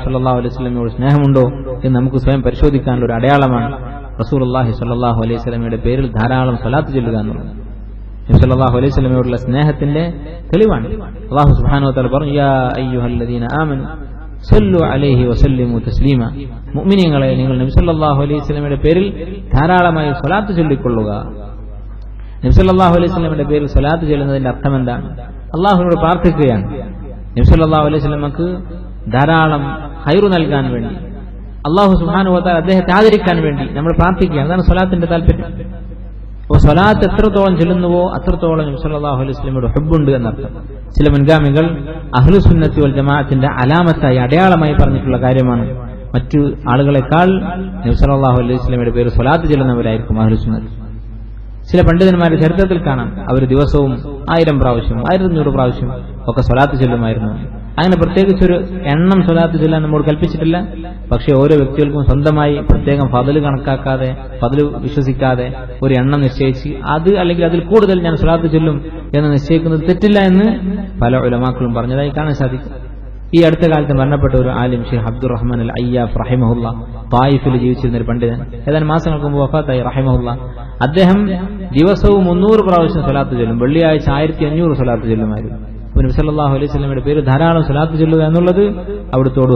സല്ലല്ലാഹു അലൈഹി വസല്ലമയോട് സ്നേഹമുണ്ടോ എന്ന് നമുക്ക് സ്വയം പരിശോധിക്കാനുള്ള ഒരു അടയാളമാണ് റസൂലുള്ളാഹി സ്വല്ലല്ലാഹു അലൈഹി വസല്ലമയുടെ പേരിൽ ധാരാളം സ്വലാത്ത് ചൊല്ലുക എന്നുള്ളത്. നബി സല്ലല്ലാഹു അലൈഹി വസല്ലമയോടുള്ള സ്നേഹത്തിന്റെ തെളിവാണ്. അല്ലാഹു സുബ്ഹാനഹു വ തആല പറഞ്ഞു, യാ അയ്യുഹല്ലദീന ആമനു സല്ലു അലൈഹി വസല്ലിമു തസ്ലീമ. മുഅ്മിനീങ്ങളെ, നിങ്ങൾ നബി സല്ലല്ലാഹു അലൈഹി വസല്ലമയുടെ പേരിൽ ധാരാളമായി സ്വലാത്ത് ചൊല്ലിക്കൊള്ളുക. നബി സല്ലല്ലാഹു അലൈഹി വസല്ലമയുടെ പേരിൽ സ്വലാത്ത് ചൊല്ലുന്നതിന്റെ അർത്ഥം എന്താണ്? അല്ലാഹുവിനോട് പ്രാർത്ഥിക്കുകയാണ്. നബി സല്ലല്ലാഹു അലൈഹി വസല്ലമക്ക് ധാരാളം ഖൈർ നൽകാൻ വേണ്ടി, അല്ലാഹു സുബ്ഹാനഹു വ തആല അദ്ദേഹത്തെ ആദരിക്കാൻ വേണ്ടി നമ്മൾ പ്രാർത്ഥിക്കുകയാണ്. അതാണ് സ്വലാത്തിന്റെ താല്പര്യം. അപ്പോൾ സ്വലാത്ത് എത്രത്തോളം ചൊല്ലുന്നുവോ അത്രത്തോളം നബി സല്ലല്ലാഹു അലൈഹി വസല്ലമയുടെ ഹുബ്ബുണ്ട് എന്നർത്ഥം. ചില മുൻഗാമികൾ അഹ്ലു സുന്നത്തി വൽ ജമാഅത്തിന്റെ അലാമത്തായി, അടയാളമായി പറഞ്ഞിട്ടുള്ള കാര്യമാണ്. മറ്റു ആളുകളെക്കാൾ നബി സല്ലല്ലാഹു അലൈഹി വസല്ലമയുടെ പേര് സ്വലാത്ത് ചൊല്ലുന്നവരായിരിക്കും അഹ്ലു സുന്നത്ത്. ചില പണ്ഡിതന്മാരുടെ ചരിത്രത്തിൽ കാണാം, അവർ ദിവസവും 1000 പ്രാവശ്യം 1500 പ്രാവശ്യം ഒക്കെ സ്വലാത്ത് ചൊല്ലുമായിരുന്നു. അങ്ങനെ പ്രത്യേകിച്ചൊരു എണ്ണം സ്വലാത്ത് ചൊല്ലാൻ നമ്മോട് കൽപ്പിച്ചിട്ടില്ല. പക്ഷേ ഓരോ വ്യക്തികൾക്കും സ്വന്തമായി പ്രത്യേകം ഫضل കണക്കാക്കാതെ, ഫضل വിശ്വസിക്കാതെ ഒരു എണ്ണം നിശ്ചയിച്ച് അത് അല്ലെങ്കിൽ അതിൽ കൂടുതൽ ഞാൻ സ്വലാത്ത് ചൊല്ലും എന്ന് നിശ്ചയിക്കുന്നത് തെറ്റില്ല എന്ന് പല ഉലമാക്കളും പറഞ്ഞതായി കാണാൻ സാധിക്കും. ഈ അടുത്ത കാലത്ത് മരണപ്പെട്ട ഒരു ആലിം ഷെയ്ഖ് അബ്ദുറഹ്മാൻ അൽ അയ്യാഫ് റഹിമഹുല്ല, തായിഫിൽ ജീവിച്ചിരുന്ന ഒരു പണ്ഡിതൻ, ഏതാനും മാസങ്ങൾക്ക് മുമ്പ് വഫാത്തായി റഹിമഹുല്ല. അദ്ദേഹം ദിവസവും 300 പ്രാവശ്യം സ്വലാത്ത് ചൊല്ലും. വെള്ളിയാഴ്ച 1500 സ്വലാത്ത് ചൊല്ലുമായിരുന്നു. നബി സല്ലല്ലാഹു അലൈഹി വസല്ലമയുടെ പേര് ധാരാളം സ്വലാത്ത് ചൊല്ലുക എന്നുള്ളത് അവിടുത്തോട്